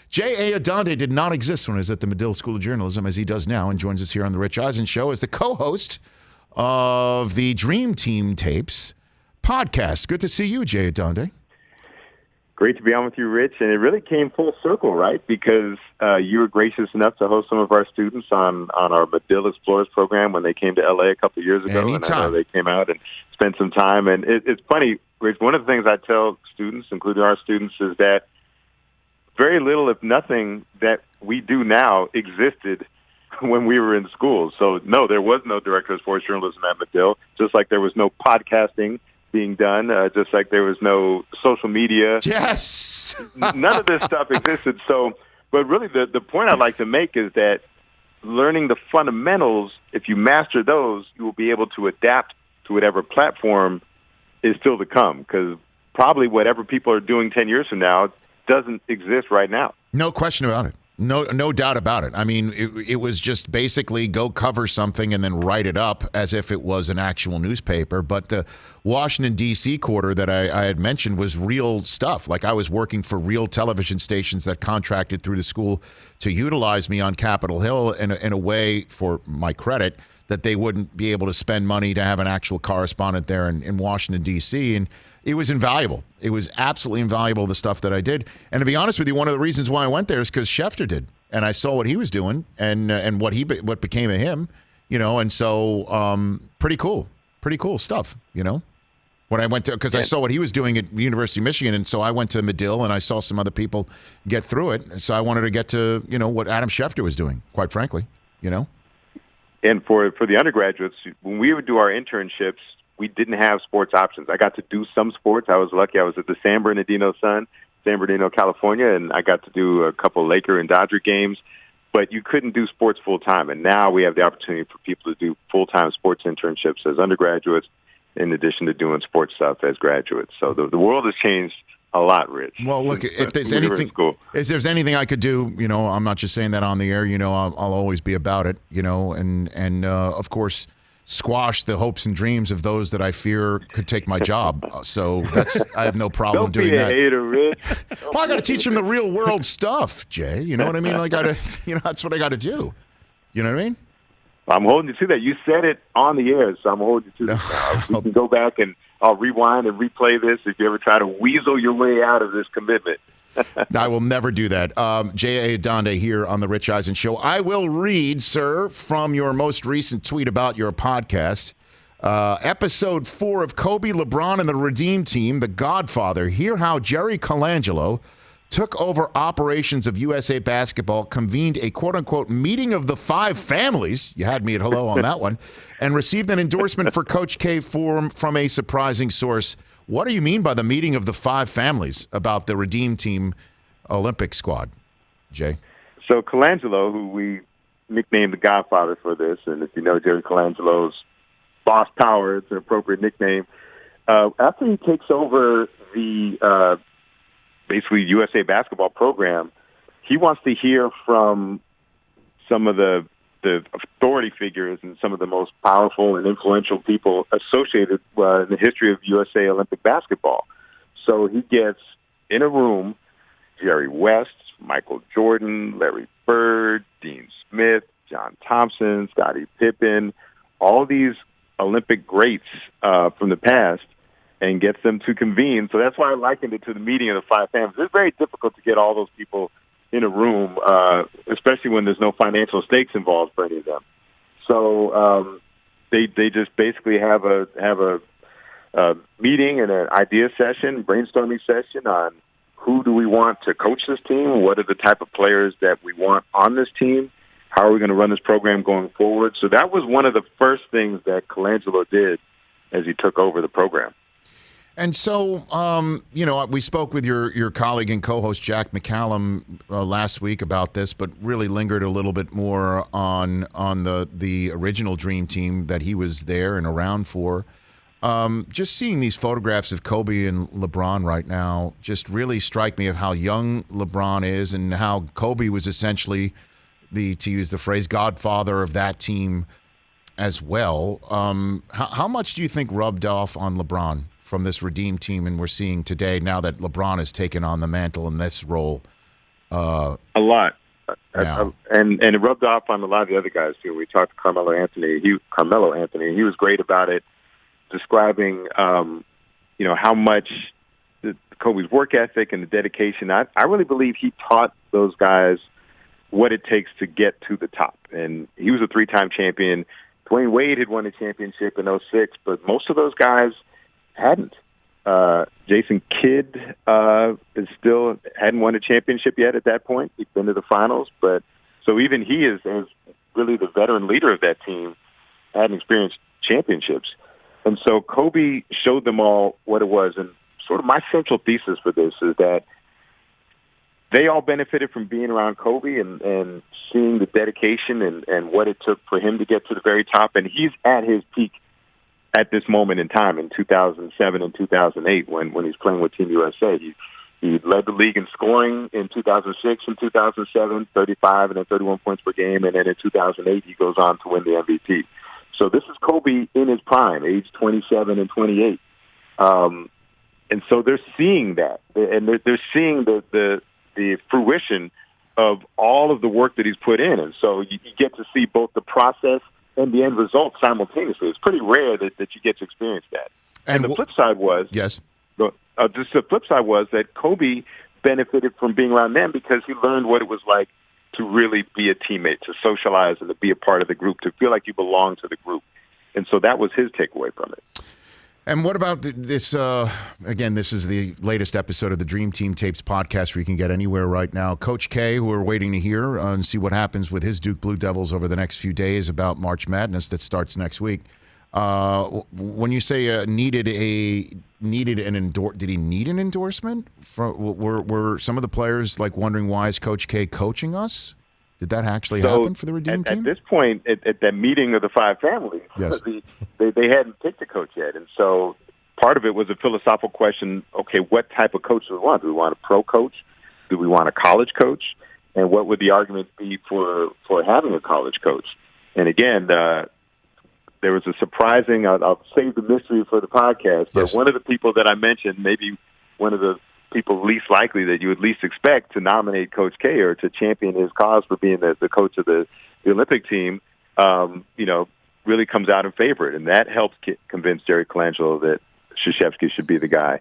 J.A. Adande did not exist when he was at the Medill School of Journalism, as he does now, and joins us here on The Rich Eisen Show as the co-host of the Dream Team Tapes podcast. Good to see you, J.A. Adande. Great to be on with you, Rich. And it really came full circle, right? Because you were gracious enough to host some of our students on our Medill Explorers program when they came to L.A. a couple of years ago. Anytime. And I know they came out and spent some time. And it's funny, Rich, one of the things I tell students, including our students, is that very little, if nothing, that we do now existed when we were in school. So, no, there was no director of sports journalism at Medill, just like there was no podcasting being done, just like there was no social media. Yes! None of this stuff existed. So, but really the point I'd like to make is that learning the fundamentals, if you master those, you will be able to adapt to whatever platform is still to come, because probably whatever people are doing 10 years from now doesn't exist right now. No question about it. No doubt about it. I mean, it was just basically go cover something and then write it up as if it was an actual newspaper. But the Washington, D.C. quarter that I had mentioned was real stuff. Like, I was working for real television stations that contracted through the school to utilize me on Capitol Hill in a way, for my credit, that they wouldn't be able to spend money to have an actual correspondent there in Washington, D.C., and it was invaluable. It was absolutely invaluable, the stuff that I did. And to be honest with you, one of the reasons why I went there is because Schefter did, and I saw what he was doing and what became of him, and so pretty cool stuff, When I went to, because I saw what he was doing at the University of Michigan, and so I went to Medill and I saw some other people get through it. So I wanted to get to what Adam Schefter was doing, quite frankly, And for the undergraduates, when we would do our internships, we didn't have sports options. I got to do some sports. I was lucky. I was at the San Bernardino Sun, San Bernardino, California, and I got to do a couple Laker and Dodger games. But you couldn't do sports full-time. And now we have the opportunity for people to do full-time sports internships as undergraduates in addition to doing sports stuff as graduates. So the world has changed a lot, Rich. Well, look, if there's anything I could do, I'm not just saying that on the air, I'll always be about it, and of course, squash the hopes and dreams of those that I fear could take my job. So I have no problem doing that. Don't be a hater, Rich. Well, I got to teach them the real world stuff, Jay. You know what I mean? That's what I got to do. You know what I mean? I'm holding you to that. You said it on the air, so I'm holding you to that. We can go back and I'll rewind and replay this if you ever try to weasel your way out of this commitment. I will never do that. J.A. Adande here on The Rich Eisen Show. I will read, sir, from your most recent tweet about your podcast. Episode 4 of Kobe, LeBron, and the Redeem Team, The Godfather. Hear how Jerry Colangelo took over operations of USA Basketball, convened a quote-unquote meeting of the 5 families. You had me at hello on that one. And received an endorsement for Coach K from a surprising source. What do you mean by the meeting of the 5 families about the Redeem Team Olympic squad, Jay? So Colangelo, who we nicknamed the Godfather for this, and if you know Jerry Colangelo's Boss Power, it's an appropriate nickname. After he takes over the basically USA Basketball program, he wants to hear from some of the authority figures and some of the most powerful and influential people associated in the history of USA Olympic basketball. So he gets in a room Jerry West, Michael Jordan, Larry Bird, Dean Smith, John Thompson, Scottie Pippen, all these Olympic greats from the past, and gets them to convene. So that's why I likened it to the meeting of the 5 families. It's very difficult to get all those people in a room, especially when there's no financial stakes involved for any of them. So they just basically have a meeting and an idea session, brainstorming session on who do we want to coach this team, what are the type of players that we want on this team, how are we going to run this program going forward. So that was one of the first things that Colangelo did as he took over the program. And so, we spoke with your colleague and co-host Jack McCallum last week about this, but really lingered a little bit more on the original Dream Team that he was there and around for. Just seeing these photographs of Kobe and LeBron right now just really strike me of how young LeBron is and how Kobe was essentially to use the phrase, godfather of that team as well. How much do you think rubbed off on LeBron from this Redeem Team and we're seeing today now that LeBron has taken on the mantle in this role A lot. And it rubbed off on a lot of the other guys too. We talked to Carmelo Anthony. He was great about it, describing how much Kobe's work ethic and the dedication. I really believe he taught those guys what it takes to get to the top. And he was a 3-time champion. Dwayne Wade had won a championship in 2006, but most of those guys hadn't. Jason Kidd still hadn't won a championship yet at that point. He'd been to the finals, but so even he is really the veteran leader of that team, hadn't experienced championships. And so Kobe showed them all what it was. And sort of my central thesis for this is that they all benefited from being around Kobe and seeing the dedication and what it took for him to get to the very top. And he's at his peak at this moment in time in 2007 and 2008 when he's playing with Team USA. He led the league in scoring in 2006 and 2007, 35 and then 31 points per game. And then in 2008, he goes on to win the MVP. So this is Kobe in his prime, age 27 and 28. And so they're seeing that. And they're seeing the fruition of all of the work that he's put in. And so you get to see both the process and the end result simultaneously. It's pretty rare that you get to experience that. And the flip side was the flip side was that Kobe benefited from being around them because he learned what it was like to really be a teammate, to socialize and to be a part of the group, to feel like you belong to the group. And so that was his takeaway from it. And what about this? Again, this is the latest episode of the Dream Team Tapes podcast where you can get anywhere right now. Coach K, who we're waiting to hear and see what happens with his Duke Blue Devils over the next few days about March Madness that starts next week. When you say did he need an endorsement? Were some of the players like wondering why is Coach K coaching us? Did that actually happen for the Redeem Team? At this point, at that meeting of the 5 families, yes. they hadn't picked a coach yet. And so part of it was a philosophical question, okay, what type of coach do we want? Do we want a pro coach? Do we want a college coach? And what would the argument be for having a college coach? And again, there was a surprising, I'll save the mystery for the podcast, but yes. One of the people that I mentioned, maybe one of the people least likely that you would least expect to nominate Coach K or to champion his cause for being the coach of the Olympic team, really comes out in favor. And that helps convince Jerry Colangelo that Krzyzewki should be the guy.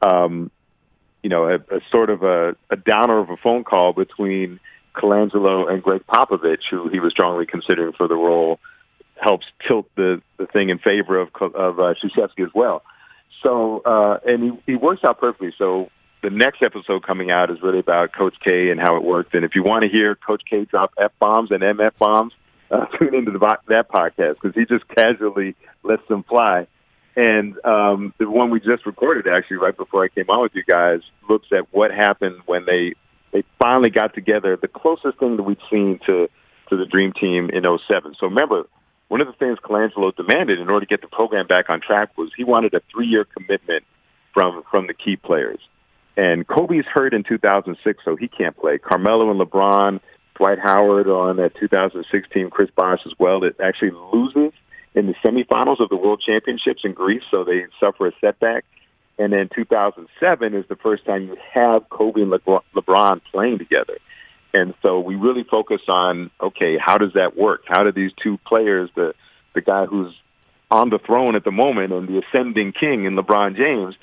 A sort of a downer of a phone call between Colangelo and Greg Popovich, who he was strongly considering for the role, helps tilt the thing in favor of Krzyzewski as well. So, and he works out perfectly. So the next episode coming out is really about Coach K and how it worked. And if you want to hear Coach K drop F-bombs and MF-bombs, tune into that podcast because he just casually lets them fly. And the one we just recorded, actually, right before I came on with you guys, looks at what happened when they finally got together, the closest thing that we'd seen to the Dream Team in 2007. So remember, one of the things Colangelo demanded in order to get the program back on track was he wanted a 3-year commitment from the key players. And Kobe's hurt in 2006, so he can't play. Carmelo and LeBron, Dwight Howard on that 2016, Chris Bosh as well, that actually loses in the semifinals of the World Championships in Greece, so they suffer a setback. And then 2007 is the first time you have Kobe and LeBron playing together. And so we really focus on, okay, how does that work? How do these two players, the guy who's on the throne at the moment and the ascending king in LeBron James,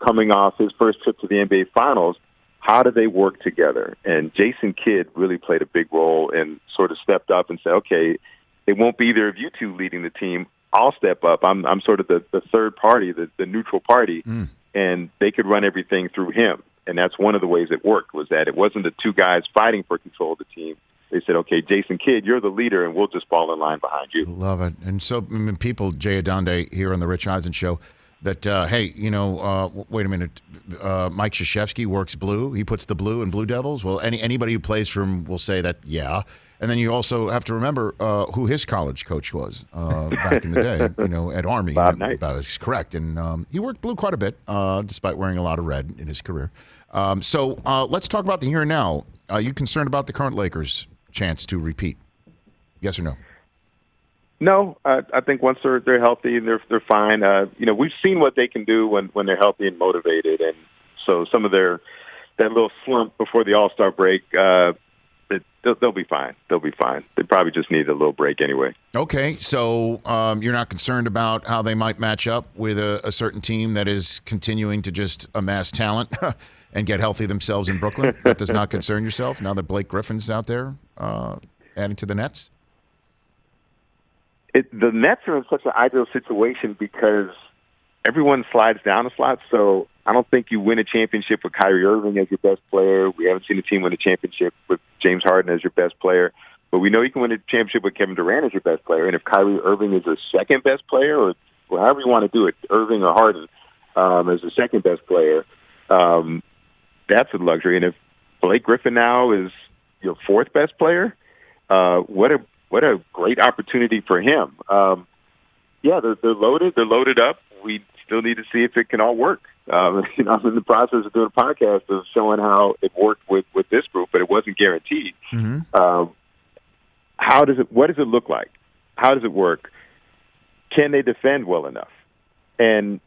coming off his first trip to the NBA Finals, how do they work together? And Jason Kidd really played a big role and sort of stepped up and said, okay, it won't be either of you two leading the team. I'll step up. I'm sort of the third party, the neutral party, and they could run everything through him. And that's one of the ways it worked, was that it wasn't the two guys fighting for control of the team. They said, okay, Jason Kidd, you're the leader, and we'll just fall in line behind you. Love it. And so people, Jay Adande here on the Rich Eisen Show, that, hey, wait a minute, Mike Krzyzewski works blue. He puts the blue in Blue Devils. Well, anybody who plays for him will say that, yeah. And then you also have to remember who his college coach was back in the day, at Army. Bob Knight. That was correct. And he worked blue quite a bit, despite wearing a lot of red in his career. So let's talk about the here and now. Are you concerned about the current Lakers' chance to repeat? Yes or no? No, I think once they're healthy and they're fine. We've seen what they can do when they're healthy and motivated, and so some of their little slump before the All-Star break, they'll be fine. They'll be fine. They probably just need a little break anyway. Okay, so you're not concerned about how they might match up with a certain team that is continuing to just amass talent and get healthy themselves in Brooklyn? That does not concern yourself now that Blake Griffin's out there adding to the Nets? The Nets are in such an ideal situation because everyone slides down a slot, so I don't think you win a championship with Kyrie Irving as your best player. We haven't seen a team win a championship with James Harden as your best player. But we know you can win a championship with Kevin Durant as your best player. And if Kyrie Irving is a second best player, or however you want to do it, Irving or Harden as the second best player, that's a luxury. And if Blake Griffin now is your fourth best player, what a great opportunity for him. Yeah, they're loaded. They're loaded up. We still need to see if it can all work. I'm in the process of doing a podcast of showing how it worked with this group, but it wasn't guaranteed. Mm-hmm. What does it look like? How does it work? Can they defend well enough? And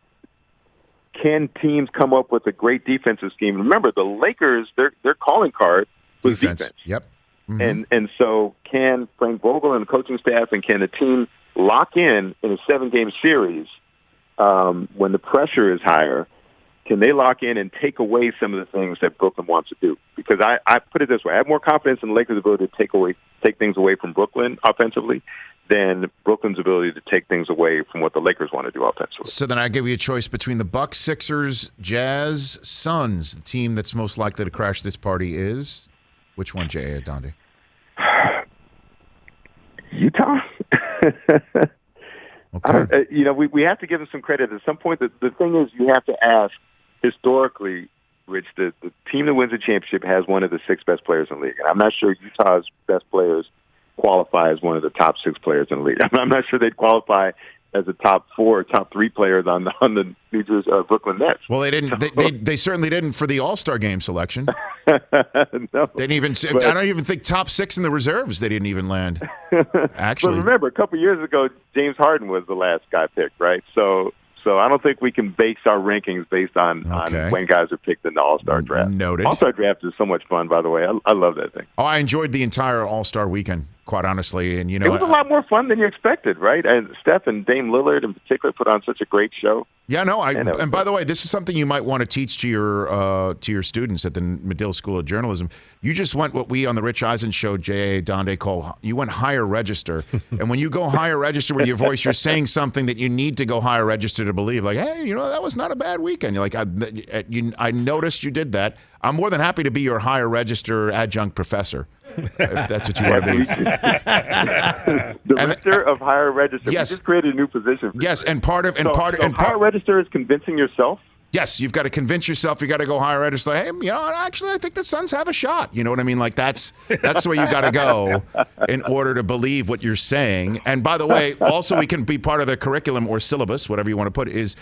can teams come up with a great defensive scheme? Remember, the Lakers, their calling card was defense. Yep. Mm-hmm. And so can Frank Vogel and the coaching staff and can the team lock in a 7-game series when the pressure is higher? Can they lock in and take away some of the things that Brooklyn wants to do? Because I put it this way, I have more confidence in the Lakers' ability to take things away from Brooklyn offensively than Brooklyn's ability to take things away from what the Lakers want to do offensively. So then I give you a choice between the Bucks, Sixers, Jazz, Suns. The team that's most likely to crash this party is which one, J.A. Adande? Utah. Okay. We have to give them some credit. At some point, the thing is, you have to ask, historically, Rich, the team that wins a championship has one of the 6 best players in the league. And I'm not sure Utah's best players qualify as one of the top 6 players in the league. I'm not sure they'd qualify as a top 4 or top 3 players on the New Jersey Brooklyn Nets. Well, they didn't. They certainly didn't for the All-Star game selection. No, they didn't even. I don't even think top 6 in the reserves. They didn't even land. Actually, but remember, a couple years ago, James Harden was the last guy picked, right? So I don't think we can base our rankings based on when guys are picked in the All-Star draft. Noted. All-Star draft is so much fun, by the way. I love that thing. Oh, I enjoyed the entire All-Star weekend, quite honestly. And it was a lot more fun than you expected, right? And Steph and Dame Lillard in particular put on such a great show. Yeah, no. And by the way, this is something you might want to teach to your students at the Medill School of Journalism. You just went what we on the Rich Eisen Show, J.A. Adande, call you went higher register. And when you go higher register with your voice, you're saying something that you need to go higher register to believe. Like, hey, that was not a bad weekend. You're like, I noticed you did that. I'm more than happy to be your higher register adjunct professor, if that's what you want to be. Director of higher register. Yes. We just created a new position. Yes, and part of higher register is convincing yourself. Yes, you've got to convince yourself. You got to go higher register. Hey, actually, I think the Suns have a shot. You know what I mean? Like that's where you got to go in order to believe what you're saying. And by the way, also we can be part of the curriculum or syllabus, whatever you want to put, is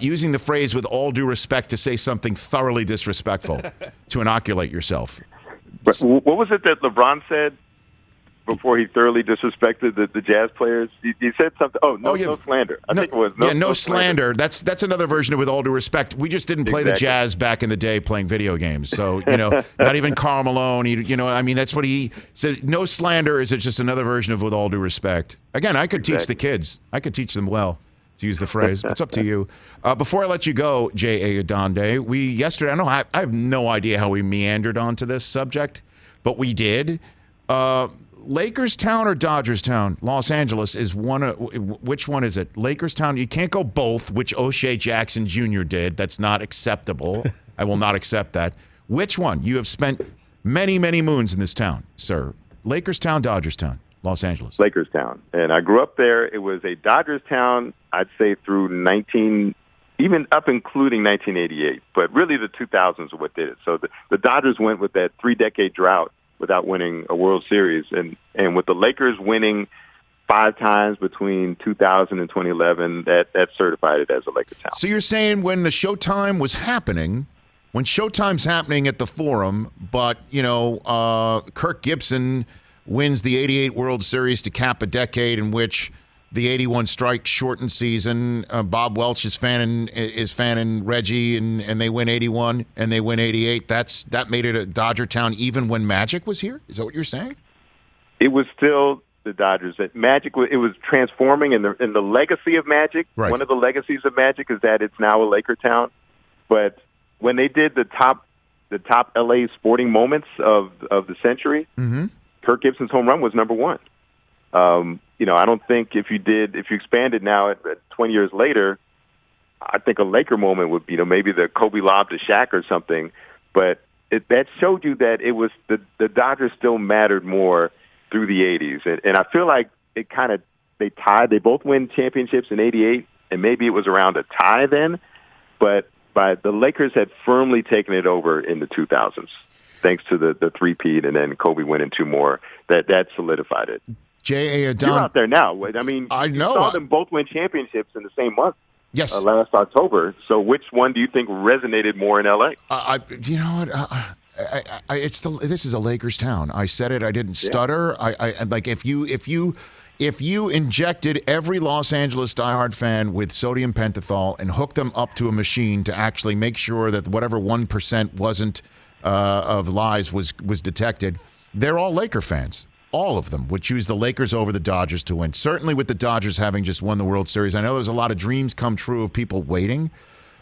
using the phrase "with all due respect" to say something thoroughly disrespectful to inoculate yourself. But what was it that LeBron said before he thoroughly disrespected the Jazz players? He said something. No slander. I think it was no slander. That's another version of "with all due respect." We just didn't play the Jazz back in the day playing video games. So not even Karl Malone. That's what he said. No slander is just another version of "with all due respect." Again, I could teach the kids. I could teach them well to use the phrase. It's up to you. Before I let you go, J.A. Adande, yesterday, I have no idea how we meandered onto this subject, but we did. Lakerstown or Dodgerstown? Los Angeles is one. Which one is it? Lakerstown. You can't go both, which O'Shea Jackson Jr. did. That's not acceptable. I will not accept that. Which one? You have spent many, many moons in this town, sir. Lakerstown, Dodgerstown, Los Angeles. Lakerstown. And I grew up there. It was a Dodgers town, I'd say through even up including 1988. But really the 2000s are what did it. So the Dodgers went with that 3-decade drought without winning a World Series. And with the Lakers winning 5 times between 2000 and 2011, that certified it as a Laker town. So you're saying when the Showtime was happening, when Showtime's happening at the Forum, but, Kirk Gibson wins the 88 World Series to cap a decade in which the 81 strike shortened season. Bob Welch is fanning Reggie, and they win 81 and they win 88. That made it a Dodgertown even when Magic was here? Is that what you're saying? It was still the Dodgers. Magic, it was transforming in the legacy of Magic. Right. One of the legacies of Magic is that it's now a Laker town. But when they did the top LA sporting moments of the century, Kirk Gibson's home run was number one. I don't think if you expanded now at 20 years later, I think a Laker moment would be, maybe the Kobe lob to Shaq or something. But that showed you that it was the Dodgers still mattered more through the 80s. And I feel like they tied. They both win championships in 88, and maybe it was around a tie then. But the Lakers had firmly taken it over in the 2000s, thanks to the three-peat and then Kobe winning two more. That solidified it. J.A. Adande. You're out there now. I mean, I know. You saw them both win championships in the same month. Yes. Last October. So which one do you think resonated more in L.A.? You know what? This is a Lakers town. I said it. I didn't stutter. I like if you injected every Los Angeles diehard fan with sodium pentothal and hooked them up to a machine to actually make sure that whatever 1% wasn't of lies was detected, they're all Laker fans. All of them would choose the Lakers over the Dodgers to win. Certainly with the Dodgers having just won the World Series. I know there's a lot of dreams come true of people waiting.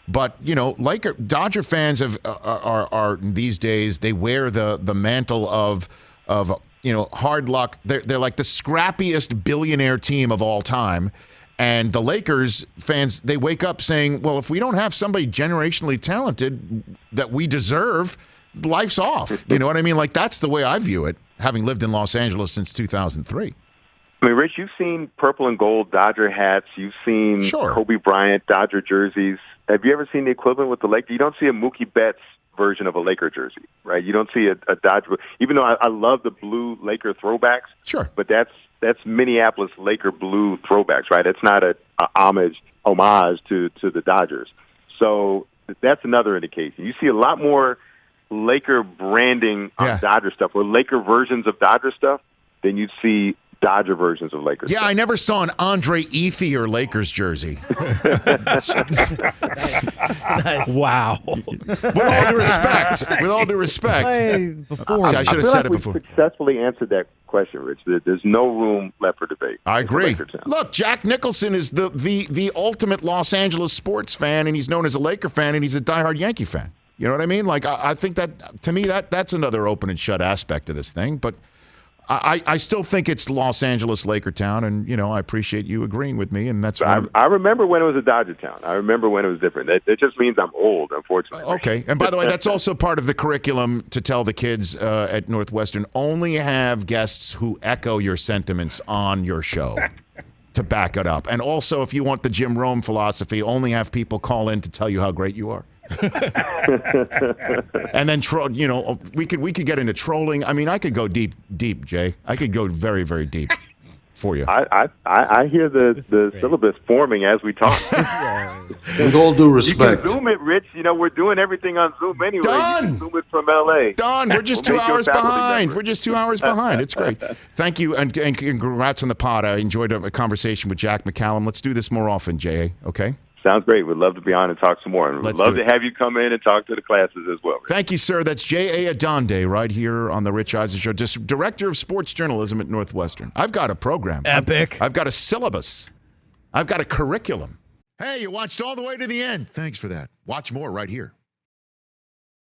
But, Dodger fans are these days, they wear the mantle of hard luck. They're like the scrappiest billionaire team of all time. And the Lakers fans, they wake up saying, well, if we don't have somebody generationally talented that we deserve, life's off. You know what I mean? Like, that's the way I view it, having lived in Los Angeles since 2003. I mean, Rich, you've seen purple and gold Dodger hats. You've seen Kobe Bryant Dodger jerseys. Have you ever seen the equivalent with the Lakers? You don't see a Mookie Betts version of a Laker jersey, right? You don't see a Dodger. Even though I love the blue Laker throwbacks, but that's Minneapolis Laker blue throwbacks, right? It's not a homage to the Dodgers. So that's another indication. You see a lot more Laker branding on Dodger stuff, or Laker versions of Dodger stuff, than you'd see Dodger versions of Lakers. Yeah, stuff. I never saw an Andre Ethier Lakers jersey. Nice. Wow. With all due respect. I should have said it before. We've successfully answered that question, Rich. There's no room left for debate. I agree. Look, Jack Nicholson is the ultimate Los Angeles sports fan, and he's known as a Laker fan, and he's a diehard Yankee fan. You know what I mean? Like, I think that, to me, that's another open and shut aspect of this thing. But I still think it's Los Angeles Laker town, and, I appreciate you agreeing with me. And that's I remember when it was a Dodger town. I remember when it was different. That just means I'm old, unfortunately. Okay. And by the way, that's also part of the curriculum to tell the kids at Northwestern, only have guests who echo your sentiments on your show to back it up. And also, if you want the Jim Rome philosophy, only have people call in to tell you how great you are. And then we could get into trolling. I mean, I could go deep, Jay. I could go very, very deep for you. I hear the syllabus forming as we talk. With all due respect, you can Zoom it, Rich. We're doing everything on Zoom anyway. Done. You can Zoom it from LA. Done. We're just 2 hours behind. We're just 2 hours behind. It's great. Thank you, and congrats on the pod. I enjoyed a conversation with Jack McCallum. Let's do this more often, Jay. Okay. Sounds great. We'd love to be on and talk some more. And we'd love to have you come in and talk to the classes as well. Rich. Thank you, sir. That's J.A. Adande right here on the Rich Eisen Show, Director of Sports Journalism at Northwestern. I've got a program. Epic. I've got a syllabus. I've got a curriculum. Hey, you watched all the way to the end. Thanks for that. Watch more right here.